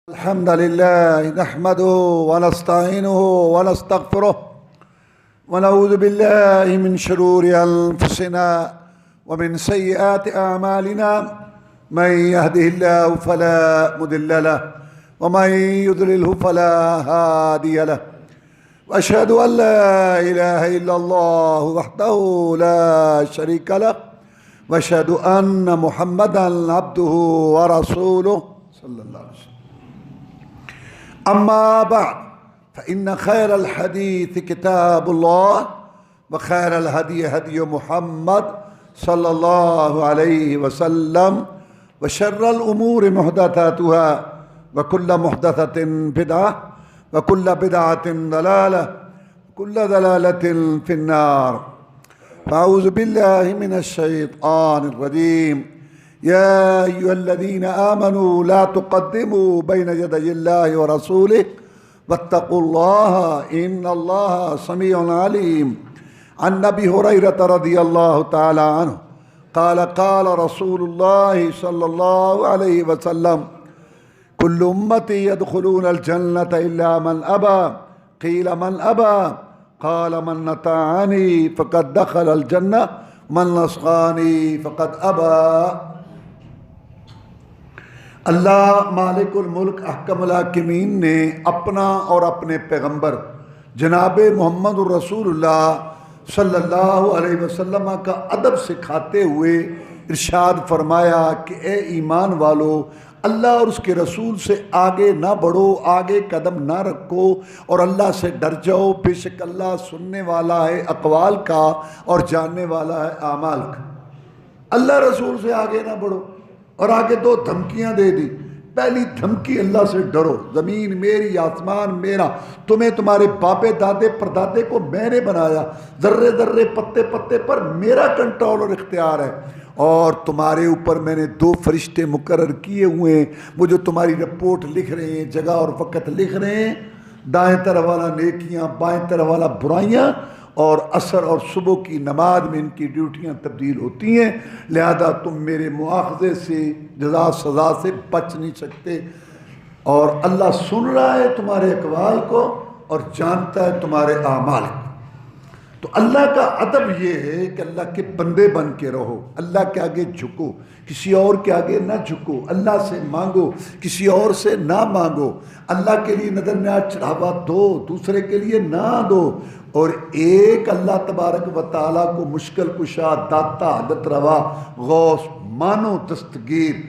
الحمد لله نحمده ونستعينه ونستغفره ونعوذ بالله من شرور أنفسنا ومن سيئات أعمالنا من يهده الله فلا مضل له ومن يضلله فلا هادي له وأشهد أن لا إله إلا الله وحده لا شريك له وأشهد أن محمدا عبده ورسوله صلى الله عليه وسلم. أما بعد فإن خير الحديث كتاب الله وخير الهدي هدي محمد صلى الله عليه وسلم وشر الأمور محدثاتها وكل محدثة بدعة وكل بدعة ضلالة وكل ضلالة في النار. فأعوذ بالله من الشيطان الرجيم. يا أيها الذين آمنوا لا تقدموا بين يدي الله ورسوله واتقوا الله إن الله سميع عليم. عن أبي هريرة رضي الله تعالى عنه قال قال رسول الله صلى الله عليه وسلم كل أمتي يدخلون الجنة إلا من أبى. قيل من أبى؟ قال من أطاعني فقد دخل الجنة من عصاني فقد أبى. اللہ مالک الملک احکم الحاکمین نے اپنا اور اپنے پیغمبر جناب محمد الرسول اللہ صلی اللہ علیہ وسلم کا ادب سکھاتے ہوئے ارشاد فرمایا کہ اے ایمان والو، اللہ اور اس کے رسول سے آگے نہ بڑھو، آگے قدم نہ رکھو اور اللہ سے ڈر جاؤ، بے شک اللہ سننے والا ہے اقوال کا اور جاننے والا ہے اعمال کا۔ اللہ رسول سے آگے نہ بڑھو اور آگے دو دھمکیاں دے دی۔ پہلی دھمکی، اللہ سے ڈرو، زمین میری، آسمان میرا، تمہیں تمہارے باپے دادے پردادے کو میں نے بنایا، ذرے ذرے پتے پتے پر میرا کنٹرول اور اختیار ہے، اور تمہارے اوپر میں نے دو فرشتے مقرر کیے ہوئے ہیں، وہ جو تمہاری رپورٹ لکھ رہے ہیں، جگہ اور وقت لکھ رہے ہیں، دائیں طرف والا نیکیاں، بائیں طرف والا برائیاں، اور عصر اور صبح کی نماز میں ان کی ڈیوٹیاں تبدیل ہوتی ہیں، لہذا تم میرے مواخذے سے، جزا سزا سے بچ نہیں سکتے، اور اللہ سن رہا ہے تمہارے اقوال کو اور جانتا ہے تمہارے اعمال کو۔ تو اللہ کا ادب یہ ہے کہ اللہ کے بندے بن کے رہو، اللہ کے آگے جھکو، کسی اور کے آگے نہ جھکو، اللہ سے مانگو، کسی اور سے نہ مانگو، اللہ کے لیے نظر نیاز چڑھاوا دو، دوسرے کے لیے نہ دو، اور ایک اللہ تبارک و تعالیٰ کو مشکل کشا، داتا، حاجت روا، غوث مانو، دستگیر،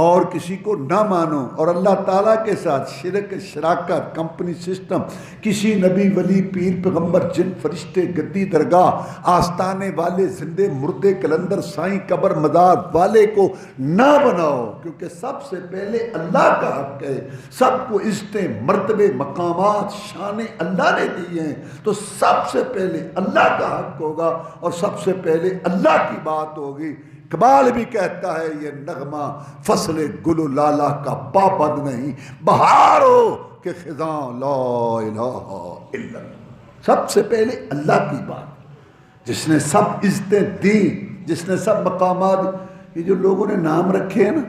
اور کسی کو نہ مانو، اور اللہ تعالیٰ کے ساتھ شرک، شراکت، کمپنی سسٹم، کسی نبی، ولی، پیر، پیغمبر، جن، فرشتے، گدی، درگاہ، آستانے والے، زندے، مردے، کلندر، سائیں، قبر، مزار والے کو نہ بناؤ، کیونکہ سب سے پہلے اللہ کا حق ہے، سب کو عزتیں، مرتبے، مقامات، شانیں اللہ نے دی ہیں، تو سب سے پہلے اللہ کا حق ہوگا اور سب سے پہلے اللہ کی بات ہوگی۔ اقبال بھی کہتا ہے یہ نغمہ فصل گل و لالا کا پابند نہیں، بہار ہو کہ خزاں لا الہ الا اللہ۔ سب سے پہلے اللہ کی بات، جس نے سب عزتیں دی، جس نے سب مقامات، یہ جو لوگوں نے نام رکھے ہیں نا،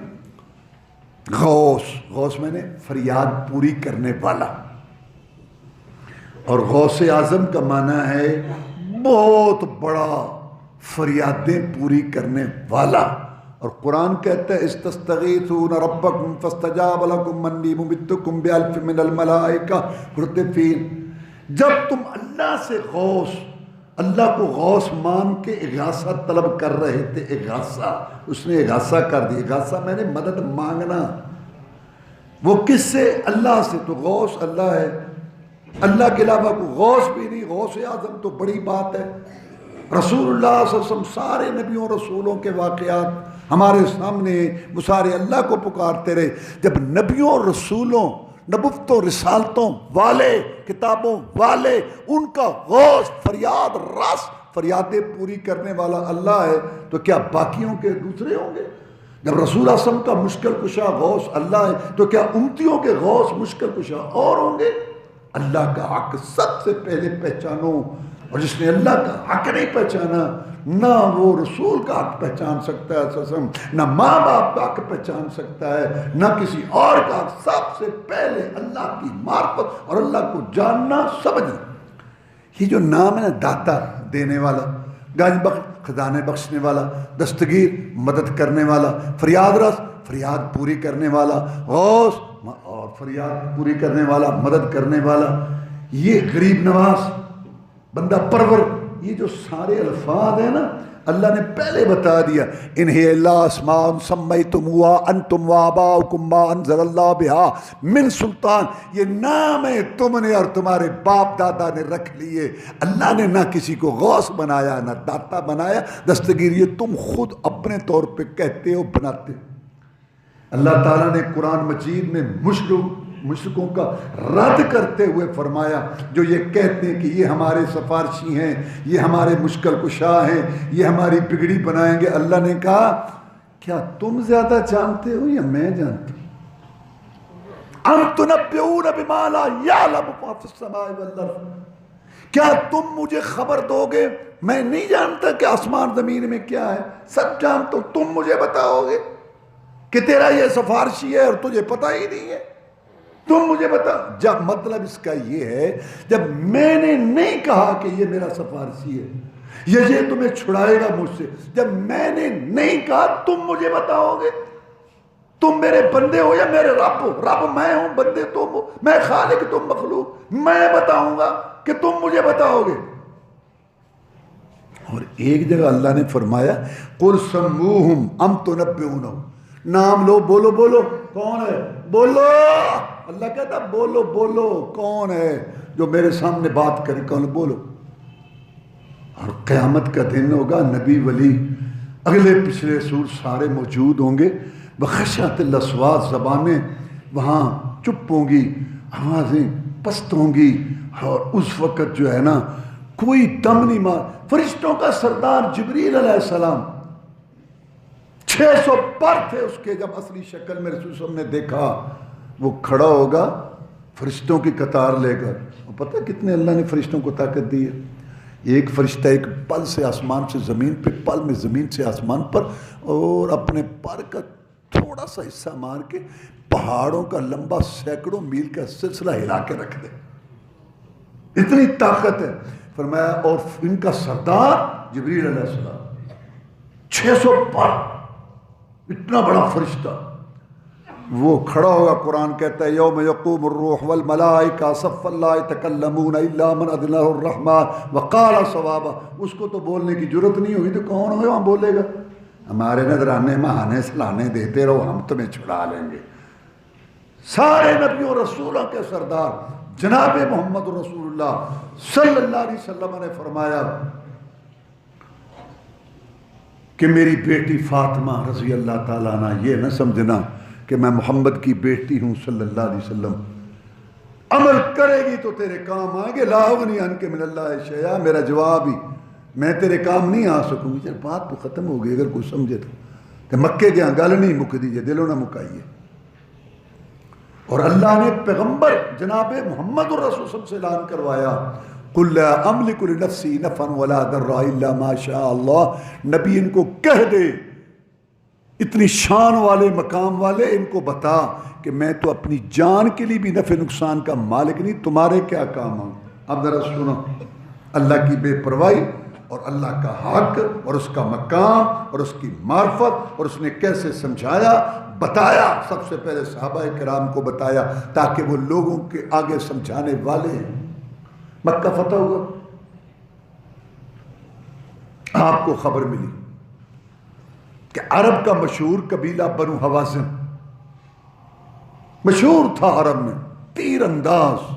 غوث میں نے فریاد پوری کرنے والا، اور غوث اعظم کا معنی ہے بہت بڑا فریادیں پوری کرنے والا، اور قرآن کہتا ہے استستغیثون ربکم فاستجاب لکم انی ممدکم بألف من الملائکہ مردفین۔ جب تم اللہ سے غوث، اللہ کو غوث مان کے اغاثہ طلب کر رہے تھے، اغاثہ، اس نے اغاثہ کر دی، اغاثہ میں نے مدد مانگنا، وہ کس سے؟ اللہ سے، تو غوث اللہ ہے، اللہ کے علاوہ کوئی غوث بھی نہیں۔ غوث اعظم تو بڑی بات ہے۔ رسول اللہ صلی اللہ علیہ وسلم سارے نبیوں رسولوں کے واقعات ہمارے سامنے، وہ سارے اللہ کو پکارتے رہے۔ جب نبیوں رسولوں، نبوتوں رسالتوں والے، کتابوں والے، ان کا غوث، فریاد رس، فریادیں پوری کرنے والا اللہ ہے، تو کیا باقیوں کے دوسرے ہوں گے؟ جب رسول اللہ صلی اللہ علیہ وسلم کا مشکل کشا غوث اللہ ہے، تو کیا امتیوں کے غوث مشکل کشا اور ہوں گے؟ اللہ کا حق سب سے پہلے پہچانو، اور جس نے اللہ کا حق نہیں پہچانا نہ وہ رسول کا حق پہچان سکتا ہے سسم، نہ ماں باپ کا حق پہچان سکتا ہے، نہ کسی اور کا حق۔ سب سے پہلے اللہ کی معرفت اور اللہ کو جاننا سمجھنا۔ یہ جو نام ہے نا، داتا دینے والا، گنج بخش خزانے بخشنے والا، دستگیر مدد کرنے والا، فریاد رس فریاد پوری کرنے والا، غوث اور فریاد پوری کرنے والا، مدد کرنے والا، یہ غریب نواز، بندہ پرور، یہ جو سارے الفاظ ہیں نا، اللہ نے پہلے بتا دیا، انہی اللہ اسماء سمیتموہا انتم وآباؤکم ما انزل اللہ بہا من سلطان، یہ نام ہے تم نے اور تمہارے باپ دادا نے رکھ لیے۔ اللہ نے نہ کسی کو غوث بنایا، نہ داتا بنایا، دستگیر یہ تم خود اپنے طور پہ کہتے ہو، بناتے ہو۔ اللہ تعالیٰ نے قرآن مجید میں مشرکوں کا رد کرتے ہوئے فرمایا، جو یہ کہتے ہیں کہ یہ ہمارے سفارشی ہیں، یہ ہمارے مشکل کشا ہیں، یہ ہماری بگڑی بنائیں گے۔ اللہ نے کہا کیا تم زیادہ جانتے ہو یا میں جانتا ہوں؟ ام تنبئون بما لا یعلم ما فی السماء والارض، کیا تم مجھے خبر دو گے؟ میں نہیں جانتا کہ آسمان زمین میں کیا ہے، سب جانتا ہوں، تم مجھے بتاؤ گے کہ تیرا یہ سفارشی ہے اور تجھے پتہ ہی نہیں ہے، تم مجھے بتا۔ جب مطلب اس کا یہ ہے، جب میں نے نہیں کہا کہ یہ میرا سفارشی ہے، یہ تمہیں چھڑائے گا مجھ سے، جب میں نے نہیں کہا تم مجھے بتاؤ گے، تم میرے بندے ہو یا میرے رب ہو، رب میں ہوں، بندے تم ہو، میں خالق تم مخلوق، میں بتاؤں گا کہ تم مجھے بتاؤ گے۔ اور ایک جگہ اللہ نے فرمایا قُلْ سَمُّوهُمْ أَمْ تُنَبِّئُونَهُمْ، نام لو، بولو بولو کون ہے، بولو۔ اللہ کہتا بولو بولو کون ہے جو میرے سامنے بات کرے، کون بولو۔ اور قیامت کا دن ہوگا، نبی ولی اگلے پچھلے رسول سارے موجود ہوں گے، بخشعت الاصوات، زبانیں وہاں چپ ہوں گی، آوازیں پست ہوں گی، اور اس وقت جو ہے نا کوئی دم نہیں مار۔ فرشتوں کا سردار جبریل علیہ السلام 600 پر تھے اس کے، جب اصلی شکل میں رسول صلی اللہ علیہ وسلم نے دیکھا، وہ کھڑا ہوگا فرشتوں کی قطار لے کر۔ اور پتہ کتنے اللہ نے فرشتوں کو طاقت دی ہے؟ ایک فرشتہ ایک پل سے آسمان سے زمین پہ، پل میں زمین سے آسمان پر، اور اپنے پر کا تھوڑا سا حصہ مار کے پہاڑوں کا لمبا سینکڑوں میل کا سلسلہ ہلا کے رکھ دے، اتنی طاقت ہے۔ فرمایا اور ان کا سردار جبریل علیہ السلام 600 پر، اتنا بڑا فرشتہ، وہ کھڑا ہوگا۔ قرآن کہتا ہے یوم یقوم الروح والملائکہ صفا لا یتکلمون الا من اذن له الرحمن وقال صوابا، اس کو تو بولنے کی جرت نہیں ہوئی تو کون ہوگا وہاں بولے گا؟ ہمارے نذرانے مہانے سلانے دیتے رہو، ہم تمہیں چھڑا لیں گے۔ سارے نبیوں رسولوں کے سردار جناب محمد رسول اللہ صلی اللہ علیہ وسلم نے فرمایا کہ میری بیٹی فاطمہ رضی اللہ تعالیٰ عنہ، یہ نہ سمجھنا کہ میں محمد کی بیٹی ہوں صلی اللہ علیہ وسلم، عمل کرے گی تو تیرے کام آئیں گے، لا اغنی عنک من اللہ شیئا، میرا جواب ہی میں تیرے کام نہیں آ سکوں گی۔ چل بات تو ختم ہو گئی، اگر کوئی سمجھے تو مکے گیا گل نہیں مک دیجیے، دلوں نہ مکائیے۔ اور اللہ نے پیغمبر جناب محمد الرسول صلی اللہ علیہ وسلم سے اعلان کروایا قُلْ لَا أَمْلِكُ لِنَفْسِي نَفْعًا وَلَا ضَرًّا إِلَّا مَا شَاءَ اللَّهُ، نبی ان کو کہہ دے، اتنی شان والے مقام والے، ان کو بتا کہ میں تو اپنی جان کے لیے بھی نفع نقصان کا مالک نہیں، تمہارے کیا کام ہوں۔ اب ذرا سنو اللہ کی بے پرواہی اور اللہ کا حق اور اس کا مقام اور اس کی معرفت، اور اس نے کیسے سمجھایا، بتایا۔ سب سے پہلے صحابہ کرام کو بتایا تاکہ وہ لوگوں کے آگے سمجھانے والے ہیں۔ مکہ فتح ہوا، آپ کو خبر ملی کہ عرب کا مشہور قبیلہ بنو حوازن مشہور تھا عرب میں، تیر انداز،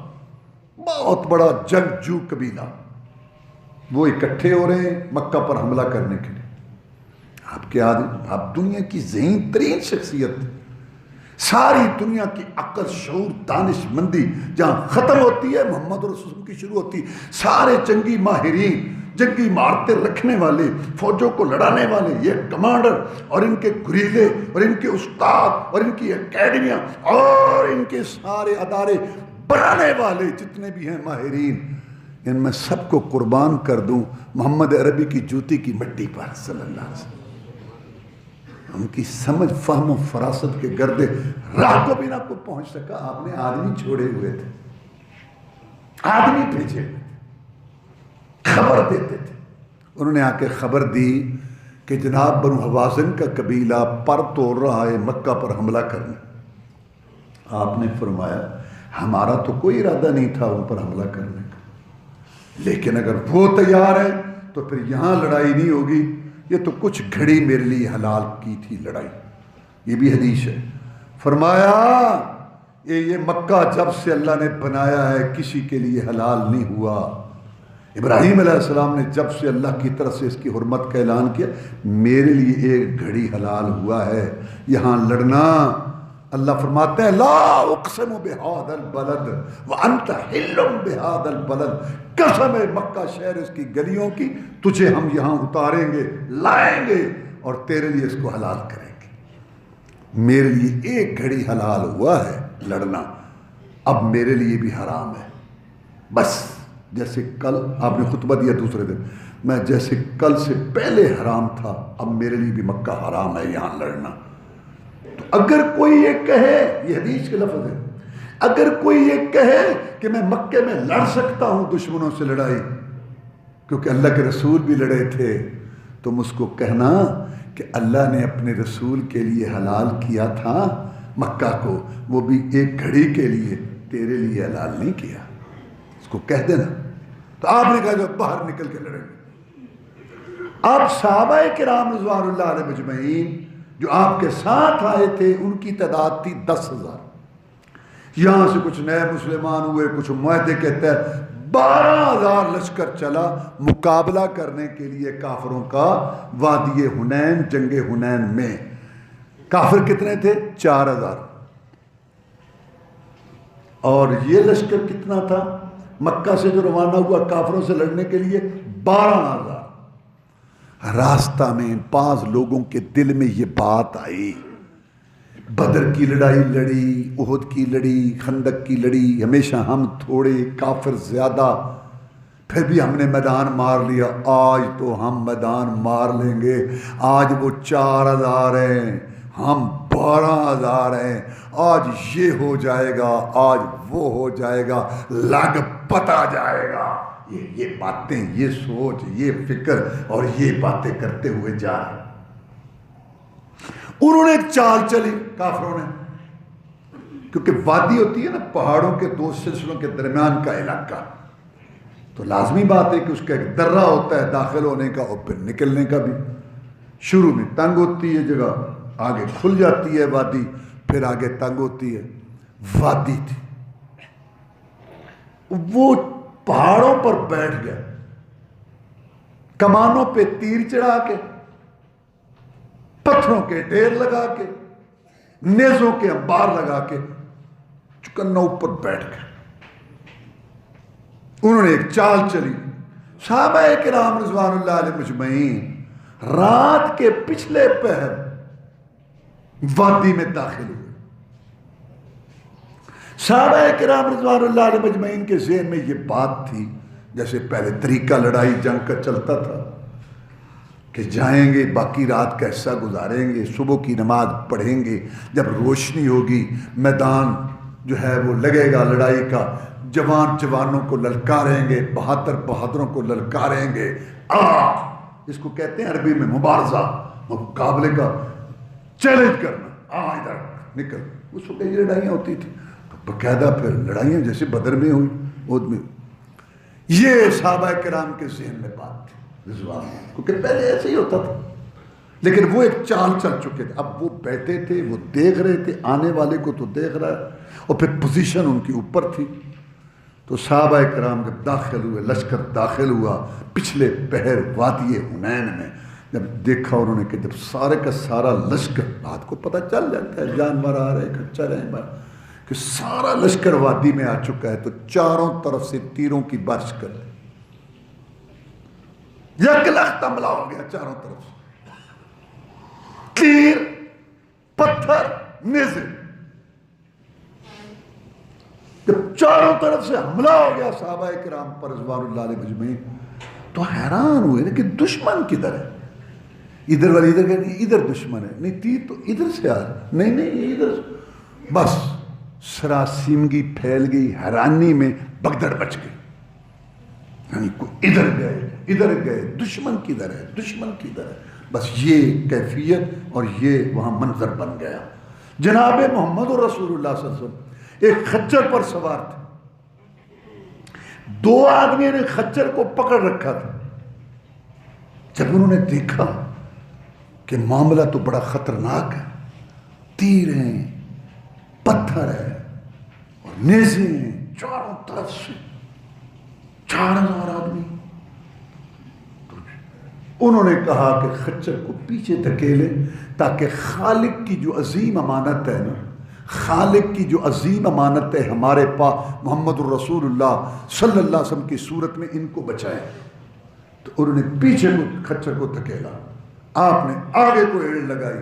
بہت بڑا جنگجو قبیلہ، وہ اکٹھے ہو رہے ہیں مکہ پر حملہ کرنے کے لیے۔ آپ کے آدمی، آپ دنیا کی ذہین ترین شخصیت، ساری دنیا کی عقل، شعور، دانش مندی جہاں ختم ہوتی ہے محمد رسول اللہ کی شروع ہوتی۔ سارے جنگی ماہرین، جنگی مہارتیں رکھنے والے، فوجوں کو لڑانے والے، یہ کمانڈر اور ان کے گریزے اور ان کے استاد اور ان کی اکیڈمیاں اور ان کے سارے ادارے بنانے والے جتنے بھی ہیں ماہرین، ان میں سب کو قربان کر دوں محمد عربی کی جوتی کی مٹی پر صلی اللہ علیہ وسلم۔ ان کی سمجھ، فہم و فراست کے گردے راہ کو بھی نہ کو پہنچ سکا۔ آپ نے آدمی چھوڑے ہوئے تھے، آدمی بھیجے ہوئے تھے، خبر دیتے تھے۔ انہوں نے آ کے خبر دی کہ جناب بنو حوازن کا قبیلہ پر توڑ رہا ہے مکہ پر حملہ کرنے۔ آپ نے فرمایا ہمارا تو کوئی ارادہ نہیں تھا ان پر حملہ کرنے کا، لیکن اگر وہ تیار ہے تو پھر یہاں لڑائی نہیں ہوگی، یہ تو کچھ گھڑی میرے لیے حلال کی تھی لڑائی۔ یہ بھی حدیث ہے۔ فرمایا یہ مکہ جب سے اللہ نے بنایا ہے کسی کے لیے حلال نہیں ہوا۔ ابراہیم علیہ السلام نے جب سے اللہ کی طرف سے اس کی حرمت کا اعلان کیا، میرے لیے ایک گھڑی حلال ہوا ہے یہاں لڑنا۔ اللہ فرماتے ہیں لا اقسم بہذا البلد وانت حل بہذا البلد، قسم ہے مکہ شہر اس کی گلیوں کی، تجھے ہم یہاں اتاریں گے، لائیں گے اور تیرے لیے اس کو حلال کریں گے۔ میرے لیے ایک گھڑی حلال ہوا ہے لڑنا، اب میرے لیے بھی حرام ہے۔ بس جیسے کل آپ نے خطبہ دیا دوسرے دن، میں جیسے کل سے پہلے حرام تھا اب میرے لیے بھی مکہ حرام ہے یہاں لڑنا۔ تو اگر کوئی یہ کہے، یہ حدیث کے لفظ ہے، اگر کوئی یہ کہے کہ میں مکے میں لڑ سکتا ہوں دشمنوں سے لڑائی، کیونکہ اللہ کے رسول بھی لڑے تھے، تم اس کو کہنا کہ اللہ نے اپنے رسول کے لیے حلال کیا تھا مکہ کو، وہ بھی ایک گھڑی کے لیے، تیرے لیے حلال نہیں کیا، اس کو کہہ دینا۔ تو آپ نے کہا جو باہر نکل کے لڑیں گے۔ اب صحابہ کرام رضوان اللہ علیہ مجمعین جو آپ کے ساتھ آئے تھے ان کی تعداد تھی 10,000۔ یہاں سے کچھ نئے مسلمان ہوئے، کچھ معاہدے کے تحت 12,000 لشکر چلا مقابلہ کرنے کے لیے کافروں کا وادی حنین، جنگ حنین میں۔ کافر کتنے تھے؟ 4,000۔ اور یہ لشکر کتنا تھا مکہ سے جو روانہ ہوا کافروں سے لڑنے کے لیے؟ 12,000۔ راستہ میں 5 لوگوں کے دل میں یہ بات آئی، بدر کی لڑائی لڑی، احد کی لڑی، خندق کی لڑی، ہمیشہ ہم تھوڑے کافر زیادہ، پھر بھی ہم نے میدان مار لیا، آج تو ہم میدان مار لیں گے۔ آج وہ 4,000 ہیں، ہم 12,000 ہیں، آج یہ ہو جائے گا، آج وہ ہو جائے گا، لگ پتا جائے گا۔ یہ باتیں، یہ سوچ، یہ فکر اور یہ باتیں کرتے ہوئے جا رہے۔ انہوں نے چال چلی کافروں نے، کیونکہ وادی ہوتی ہے نا پہاڑوں کے 2 سلسلوں کے درمیان کا علاقہ، تو لازمی بات ہے کہ اس کا ایک درہ ہوتا ہے داخل ہونے کا اور پھر نکلنے کا بھی۔ شروع میں تنگ ہوتی ہے جگہ، آگے کھل جاتی ہے وادی، پھر آگے تنگ ہوتی ہے۔ وادی تھی، وہ پہاڑوں پر بیٹھ گئے، کمانوں پہ تیر چڑھا کے، پتھروں کے ڈھیر لگا کے، نیزوں کے انبار لگا کے چکنا اوپر بیٹھ گئے۔ انہوں نے ایک چال چلی۔ صحابہ کرام رضوان اللہ علیہ مجمعین رات کے پچھلے پہر وادی میں داخل ہوئے۔ صحابہ کرام رضوان اللہ علیہ مجمعین کے ذہن میں یہ بات تھی، جیسے پہلے طریقہ لڑائی جنگ کا چلتا تھا کہ جائیں گے، باقی رات کا حصہ گزاریں گے، صبح کی نماز پڑھیں گے، جب روشنی ہوگی میدان جو ہے وہ لگے گا لڑائی کا، جوان جوانوں کو للکاریں گے، بہادر بہادروں کو للکاریں گے۔ اس کو کہتے ہیں عربی میں مبارزہ، مقابلے کا چیلنج کرنا، ادھر نکل۔ اس وقت یہ لڑائیاں ہوتی تھی، تو باقاعدہ پھر لڑائیاں جیسے بدر میں ہوئی، احد میں۔ یہ صحابہ کرام کے ذہن میں بات تھی رضوان، کیونکہ پہلے ایسے ہی ہوتا تھا، لیکن وہ ایک چال چل چکے تھے۔ اب وہ بیٹھے تھے، وہ دیکھ رہے تھے، آنے والے کو تو دیکھ رہا ہے، اور پھر پوزیشن ان کی اوپر تھی۔ تو صحابہ کرام جب داخل ہوئے، لشکر داخل ہوا پچھلے پہر وادی حنین میں، جب دیکھا انہوں نے کہ جب سارے کا سارا لشکر، رات کو پتہ چل جاتا ہے جانور آ رہے کچا رہے کہ سارا لشکر وادی میں آ چکا ہے، تو چاروں طرف سے تیروں کی بارش کر دی، یک لخت حملہ ہو گیا چاروں طرف سے، تیر، پتھر، نیزے۔ جب چاروں طرف سے حملہ ہو گیا صحابہ کرام پر رضوان اللہ علیہ اجمعین، تو حیران ہوئے نا کہ دشمن کدھر ہے؟ ادھر والی ادھر کہ ادھر دشمن ہے، نہیں تیر تو ادھر سے آ رہا، نہیں یہ ادھر سے۔ بس سراسیمگی پھیل گئی، حیرانی میں بگدڑ مچ گئی، یعنی کوئی ادھر گئے، دشمن کدھر ہے، دشمن کدھر ہے؟ بس یہ کیفیت اور یہ وہاں منظر بن گیا۔ جناب محمد رسول اللہ صلی اللہ علیہ وسلم ایک خچر پر سوار تھے، دو آدمی نے خچر کو پکڑ رکھا تھا۔ جب انہوں نے دیکھا کہ معاملہ تو بڑا خطرناک ہے، تیر ہیں، پتھر ہے اور نیزے ہیں، چاروں طرف سے 4000 آدمی، انہوں نے کہا کہ خچر کو پیچھے دھکیلے تاکہ خالق کی جو عظیم امانت ہے نا، خالق کی جو عظیم امانت ہے ہمارے پاس محمد الرسول اللہ صلی اللہ علیہ وسلم کی صورت میں، ان کو بچائیں۔ تو انہوں نے پیچھے کو خچر کو دھکیلا، آپ نے آگے کو ایڑ لگائی،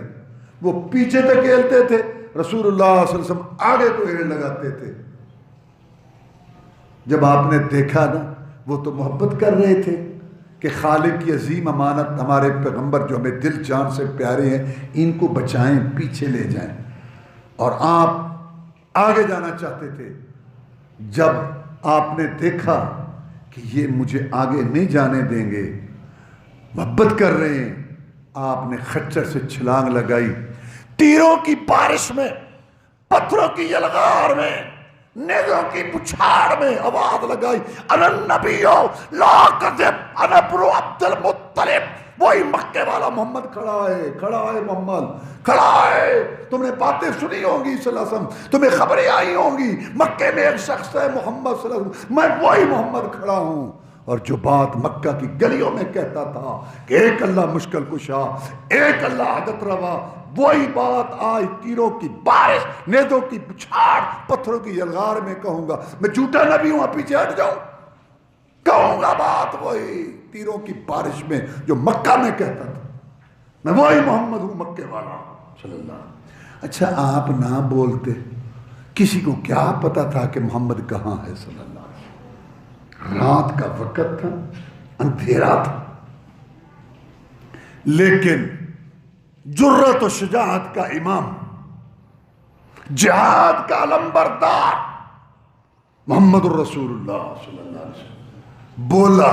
وہ پیچھے دھکیلتے تھے، رسول اللہ صلی اللہ علیہ وسلم آگے کو ایڑ لگاتے تھے۔ جب آپ نے دیکھا نا، وہ تو محبت کر رہے تھے کہ خالق کی عظیم امانت ہمارے پیغمبر جو ہمیں دل جان سے پیارے ہیں، ان کو بچائیں، پیچھے لے جائیں، اور آپ آگے جانا چاہتے تھے۔ جب آپ نے دیکھا کہ یہ مجھے آگے نہیں جانے دیں گے، محبت کر رہے ہیں، آپ نے خچر سے چھلانگ لگائی، تیروں کی بارش میں، پتھروں کی یلغار میں، نیزوں کی بچھاڑ میں آواز لگائی، انا النبی لا کذب انا ابن عبد المطلب۔ وہی مکے والا محمد کھڑا ہے محمد کھڑا ہے۔ تم نے باتیں سنی ہوں گی صلی اللہ علیہ وسلم، تمہیں خبریں آئی ہوں گی، مکے میں ایک شخص ہے محمد صلی اللہ علیہ وسلم، میں وہی محمد کھڑا ہوں۔ اور جو بات مکہ کی گلیوں میں کہتا تھا کہ ایک اللہ مشکل کشا، ایک اللہ حاجت روا، وہی بات آج تیروں کی بارش، نیزوں کی بچھاڑ، پتھروں کی یلغار میں کہوں گا۔ میں جھوٹا نبی ہوں، پیچھے ہٹ جاؤں، کہوں گا بات وہی تیروں کی بارش میں جو مکہ میں کہتا تھا، میں وہی محمد ہوں مکے والا صلی اللہ علیہ وسلم۔ اچھا آپ نہ بولتے، کسی کو کیا پتا تھا کہ محمد کہاں ہے صلی اللہ علیہ وسلم؟ رات کا وقت تھا، اندھیرا تھا، لیکن جرت و شجاعت کا امام، جہاد کا علمبردار محمد الرسول اللہ صلی اللہ علیہ وسلم بولا،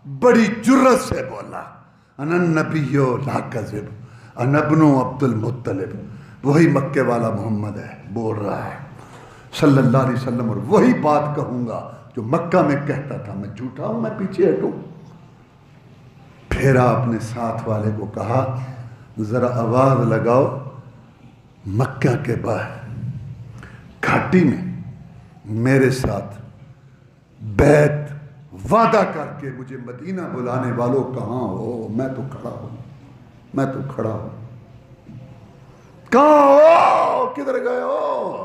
بڑی جرت سے بولا، انا النبی لا کذب انا ابن عبد المطلب۔ وہی مکے والا محمد ہے، بول رہا ہے صلی اللہ علیہ وسلم، اور وہی بات کہوں گا جو مکہ میں کہتا تھا، میں جھوٹا ہوں، میں پیچھے ہٹوں۔ پھر آپ نے ساتھ والے کو کہا ذرا آواز لگاؤ، مکہ کے باہر گھاٹی میں میرے ساتھ بیعت وعدہ کر کے مجھے مدینہ بلانے والوں کہاں ہو؟ میں تو کھڑا ہوں، میں تو کھڑا ہوں، کہاں ہو؟ کدھر گئے ہو؟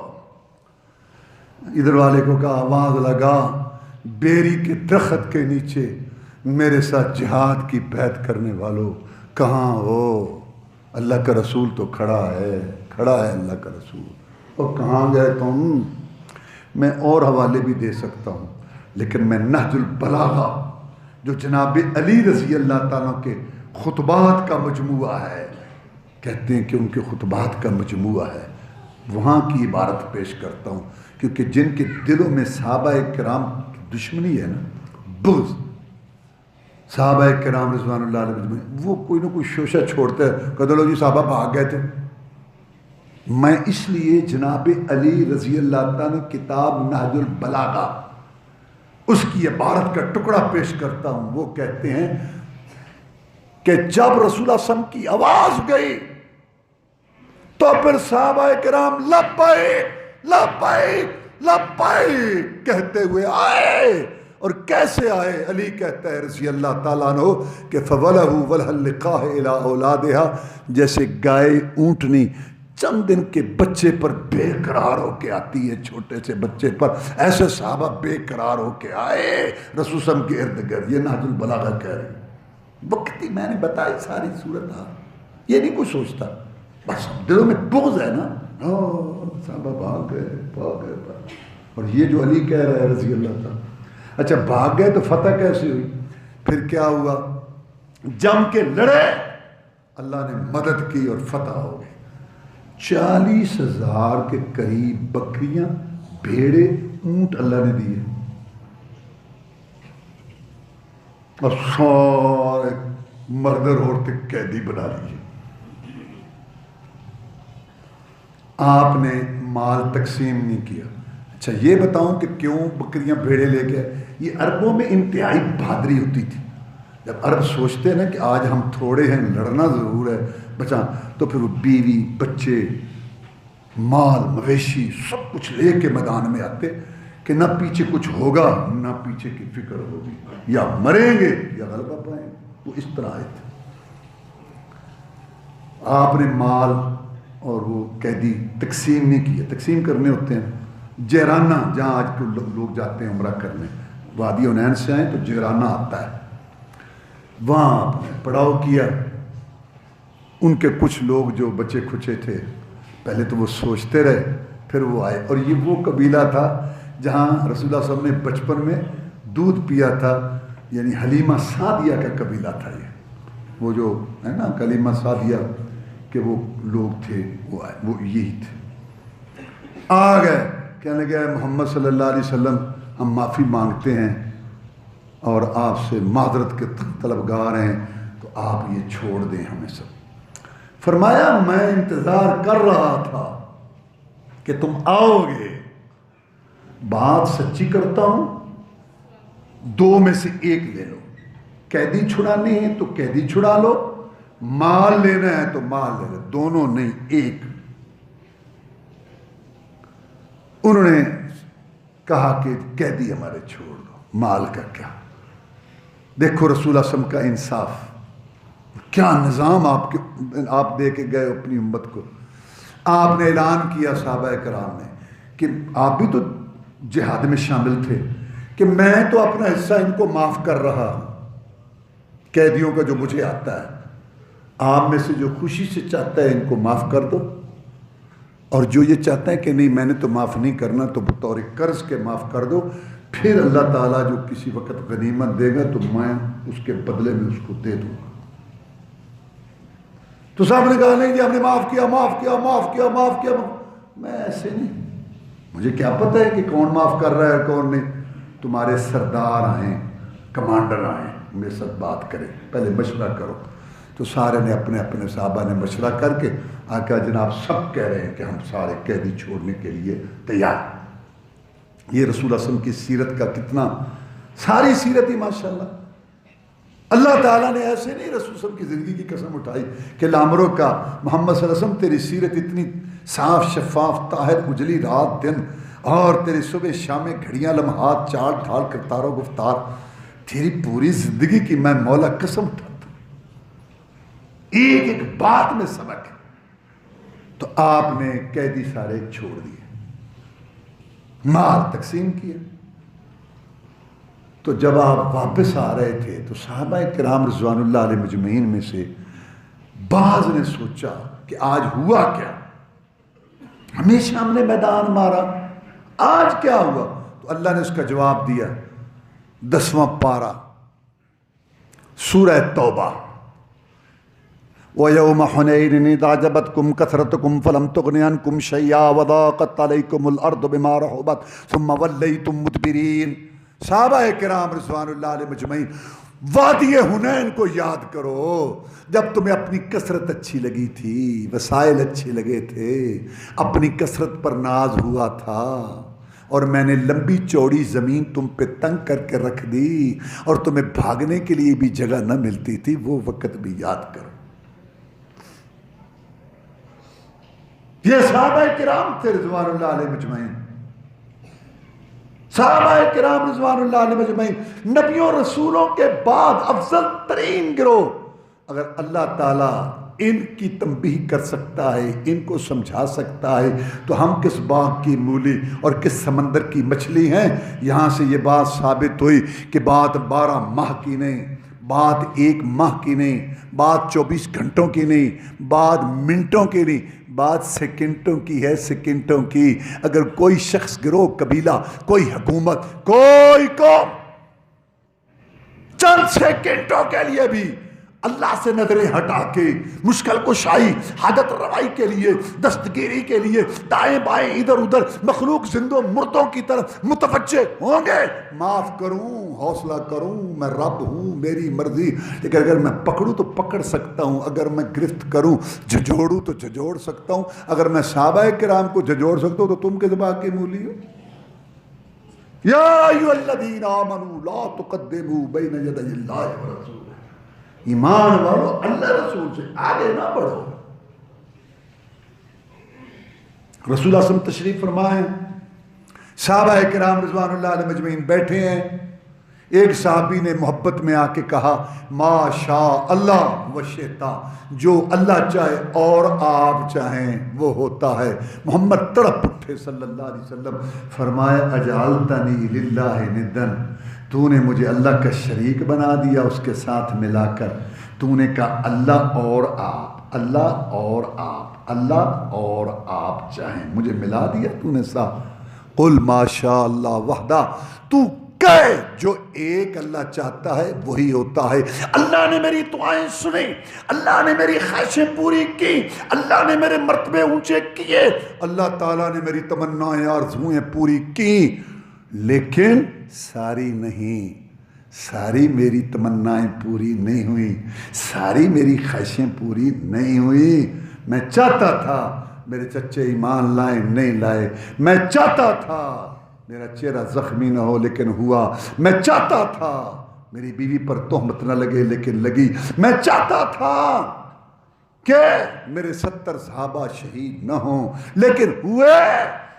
ادھر والے کو کہا آواز لگا، بیری کے درخت کے نیچے میرے ساتھ جہاد کی بیعت کرنے والوں کہاں ہو؟ اللہ کا رسول تو کھڑا ہے اللہ کا رسول۔ اور کہاں گئے تم؟ میں اور حوالے بھی دے سکتا ہوں، لیکن میں نہج البلاغہ جو جناب علی رضی اللہ تعالیٰ کے خطبات کا مجموعہ ہے، کہتے ہیں کہ ان کے خطبات کا مجموعہ ہے، وہاں کی عبارت پیش کرتا ہوں، کیونکہ جن کے دلوں میں صحابہ کرام کی دشمنی ہے نا، بغض، صحابہ کرام رضوان اللہ علیہ، وہ کوئی نہ کوئی شوشہ چھوڑتے ہیں، کہتے لو جی صحابہ بھاگ گئے تھے۔ میں اس لیے جناب علی رضی اللہ تعالیٰ کتاب نہج البلاغہ اس کی عبارت کا ٹکڑا پیش کرتا ہوں۔ وہ کہتے ہیں کہ جب رسول اللہ صلی اللہ علیہ وسلم کی آواز گئی تو پھر صحابہ کرام لبیک لبیک لبیک کہتے ہوئے آئے۔ اور کیسے آئے؟ علی کہتا ہے رضی اللہ تعالیٰ عنہ کہ فَوَلَهُ وَلَهَ اللِّقَاهِ إِلَىٰ أَوْلَادِهَا، جیسے گائے اونٹنی چند دن کے بچے پر بے قرار ہو کے آتی ہے، چھوٹے سے بچے پر، ایسے صحابہ بے قرار ہو کے آئے رسول صلی اللہ علیہ وسلم کے ارد گرد۔ یہ نہج البلاغہ کہہ رہی وقتی میں نے بتائی ساری صورت، یہ نہیں کوئی سوچتا، بس دلوں میں بغض ہے نا، صحابہ بھاگ گئے۔ اور یہ جو علی کہہ رہا ہے رضی اللہ تعالیٰ. اچھا بھاگ گئے تو فتح کیسے ہوئی؟ پھر کیا ہوا؟ جم کے لڑے، اللہ نے مدد کی اور فتح ہو گئی. 40,000 کے قریب بکریاں، بھیڑے، اونٹ اللہ نے دیے، اور سارے مرد اور عورتیں قیدی بنا لیے. آپ نے مال تقسیم نہیں کیا. اچھا یہ بتاؤں کہ کیوں بکریاں بھیڑے لے کے؟ یہ عربوں میں انتہائی بہادری ہوتی تھی. جب عرب سوچتے ہیں نا کہ آج ہم تھوڑے ہیں، لڑنا ضرور ہے بچا، تو پھر وہ بیوی، بچے، مال، مویشی سب کچھ لے کے میدان میں آتے کہ نہ پیچھے کچھ ہوگا نہ پیچھے کی فکر ہوگی، یا مریں گے یا غلبہ پائیں گے. وہ اس طرح آئے تھے. آپ نے مال اور وہ قیدی تقسیم نہیں کیے. تقسیم کرنے ہوتے ہیں جیرانہ، جہاں آج کل لوگ جاتے ہیں عمرہ کرنے، وادی حنین سے آئیں تو جیرانہ آتا ہے، وہاں آپ نے پڑاؤ کیا. ان کے کچھ لوگ جو بچے کھچے تھے، پہلے تو وہ سوچتے رہے، پھر وہ آئے. اور یہ وہ قبیلہ تھا جہاں رسول اللہ صلی اللہ علیہ وسلم نے بچپن میں دودھ پیا تھا، یعنی حلیمہ سعدیہ کا قبیلہ تھا. یہ وہ جو ہے نا حلیمہ سعدیہ کہ وہ لوگ تھے، وہ آئے، وہ یہی تھے. آ گئے، کہنے لگے محمد صلی اللہ علیہ وسلم ہم معافی مانگتے ہیں اور آپ سے معذرت کے طلبگار ہیں، تو آپ یہ چھوڑ دیں ہمیں سب. فرمایا میں انتظار کر رہا تھا کہ تم آؤ گے، بات سچی کرتا ہوں، 2 میں سے 1 لے لو. قیدی چھڑانے ہیں تو قیدی چھڑا لو، مال لینا ہے تو مال لے لو، دونوں نہیں 1. انہوں نے کہا کہ قیدی ہمارے چھوڑ دو، مال کا کیا. دیکھو رسول اللہ صلی اللہ علیہ وسلم کا انصاف، کیا نظام آپ دے کے گئے اپنی امت کو. آپ نے اعلان کیا صحابہ کرام نے کہ آپ بھی تو جہاد میں شامل تھے کہ میں تو اپنا حصہ ان کو معاف کر رہا ہوں، قیدیوں کا جو مجھے آتا ہے. آپ میں سے جو خوشی سے چاہتا ہے ان کو معاف کر دو، اور جو یہ چاہتا ہے کہ نہیں میں نے تو معاف نہیں کرنا تو بطور قرض کے معاف کر دو. پھر اللہ تعالیٰ جو کسی وقت غنیمت دے گا تو میں اس کے بدلے میں اس کو دے دوں گا. تو صاحب نے کہا نہیں جی ہم نے معاف کیا معاف کیا معاف کیا معاف کیا. میں ایسے نہیں، مجھے کیا پتہ ہے کہ کون معاف کر رہا ہے کون نہیں. تمہارے سردار آئیں، کمانڈر آئیں، میرے ساتھ بات کریں، پہلے مشورہ کرو. تو سارے نے اپنے اپنے صحابہ نے مشورہ کر کے آقا جناب سب کہہ رہے ہیں کہ ہم سارے قیدی چھوڑنے کے لیے تیار. یہ رسول اللہ صلی اللہ علیہ وسلم کی سیرت کا کتنا، ساری سیرت ہی ماشاءاللہ. اللہ تعالیٰ نے ایسے نہیں رسول صلی اللہ علیہ وسلم کی زندگی کی قسم اٹھائی کہ لامرو کا محمد صلی اللہ علیہ وسلم تیری سیرت اتنی صاف شفاف طاہر اجلی رات دن، اور تیری صبح شام گھڑیاں لمحات چال ڈھال کرتار و گفتار، تیری پوری زندگی کی میں مولا قسم اٹھاتا ایک ایک بات میں سبق ہے. تو آپ نے قیدی سارے چھوڑ دیے، مال تقسیم کیا. تو جب آپ واپس آ رہے تھے تو صحابہ کرام رضوان اللہ علیہ مجمعین میں سے بعض نے سوچا کہ آج ہوا کیا، ہمیشہ ہم نے میدان مارا، آج کیا ہوا. تو اللہ نے اس کا جواب دیا. 10واں پارہ سورہ توبہ، وَيَوْمَ حُنَيْنٍ إِذْ أَعْجَبَتْكُمْ كَثْرَتُكُمْ فَلَمْ تُغْنِ عَنْكُمْ شَيْئًا وَضَاقَتْ عَلَيْكُمُ الْأَرْضُ بِمَا رَحُبَتْ ثُمَّ وَلَّيْتُمْ مُدْبِرِينَ. صحابہ کرام رضوان اللہ علیہ مجمعین، وادی حنین کو یاد کرو جب تمہیں اپنی کثرت اچھی لگی تھی، وسائل اچھے لگے تھے، اپنی کثرت پر ناز ہوا تھا، اور میں نے لمبی چوڑی زمین تم پہ تنگ کر کے رکھ دی اور تمہیں بھاگنے کے لیے بھی جگہ نہ ملتی تھی. وہ وقت بھی یاد کرو. یہ صحابہ کرام تھے رضوان اللہ علیہ مجمعین. صحابہ کرام رضوان اللہ علیہ مجمعین نبیوں رسولوں کے بعد افضل ترین گروہ. اگر اللہ تعالیٰ ان کی تنبیہ کر سکتا ہے، ان کو سمجھا سکتا ہے، تو ہم کس باغ کی مولی اور کس سمندر کی مچھلی ہیں. یہاں سے یہ بات ثابت ہوئی کہ بات 12 ماہ کی نہیں، بات 1 ماہ کی نہیں، بات 24 گھنٹوں کی نہیں، بات منٹوں کی نہیں، بات سیکنڈوں کی ہے، سیکنڈوں کی۔ اگر کوئی شخص، گروہ، قبیلہ، کوئی حکومت، کوئی قوم چند سیکنڈوں کے لیے بھی اللہ سے نظریں ہٹا کے مشکل کشائی، حاجت روائی کے لیے، دستگیری کے لیے دائیں بائیں ادھر ادھر مخلوق زندوں مردوں کی طرف متوجہ ہوں گے، معاف کروں، حوصلہ کروں، میں رب ہوں، میری مرضی، لیکن اگر میں پکڑوں تو پکڑ سکتا ہوں، اگر میں گرفت کروں، جھجوڑوں تو جھجوڑ سکتا ہوں، اگر میں صحابہ کرام کو جھجوڑ سکتا ہوں تو تم کس بات کی مولی ہو؟ یا ایھا الذین آمنوا لا تقدموا بین یدی اللہ ورسولہ، ایمان والو اللہ رسول سے آگے نہ بڑھو۔ رسول اللہ صلی اللہ علیہ وسلم تشریف فرمائے، صحابہ کرام رضوان اللہ علیہ مجمعین بیٹھے ہیں، ایک صحابی نے محبت میں آ کے کہا ما شاء اللہ و شئتا، جو اللہ چاہے اور آپ چاہیں وہ ہوتا ہے۔ محمد تڑپ اٹھے صلی اللہ علیہ وسلم، فرمایا اجعلتنی للہ ندن، تو نے مجھے اللہ کا شریک بنا دیا اس کے ساتھ ملا کر۔ تو نے کہا اللہ اور آپ، اللہ اور آپ، اللہ اور آپ چاہیں، مجھے ملا دیا تو نے ساتھ۔ قل ما شاء اللہ وحدہ، تو کہے جو ایک اللہ چاہتا ہے وہی ہوتا ہے۔ اللہ نے میری دعائیں سنی، اللہ نے میری خواہشیں پوری کی، اللہ نے میرے مرتبے اونچے کیے، اللہ تعالیٰ نے میری تمنائیں آرزوئیں پوری کی، لیکن ساری نہیں، ساری میری تمنائیں پوری نہیں ہوئی، ساری میری خواہشیں پوری نہیں ہوئی۔ میں چاہتا تھا میرے چچے ایمان لائے، نہیں لائے، میں چاہتا تھا میرا چہرہ زخمی نہ ہو لیکن ہوا، میں چاہتا تھا میری بیوی پر تہمت نہ لگے لیکن لگی، میں چاہتا تھا کہ میرے 70 صحابہ شہید نہ ہوں لیکن ہوئے۔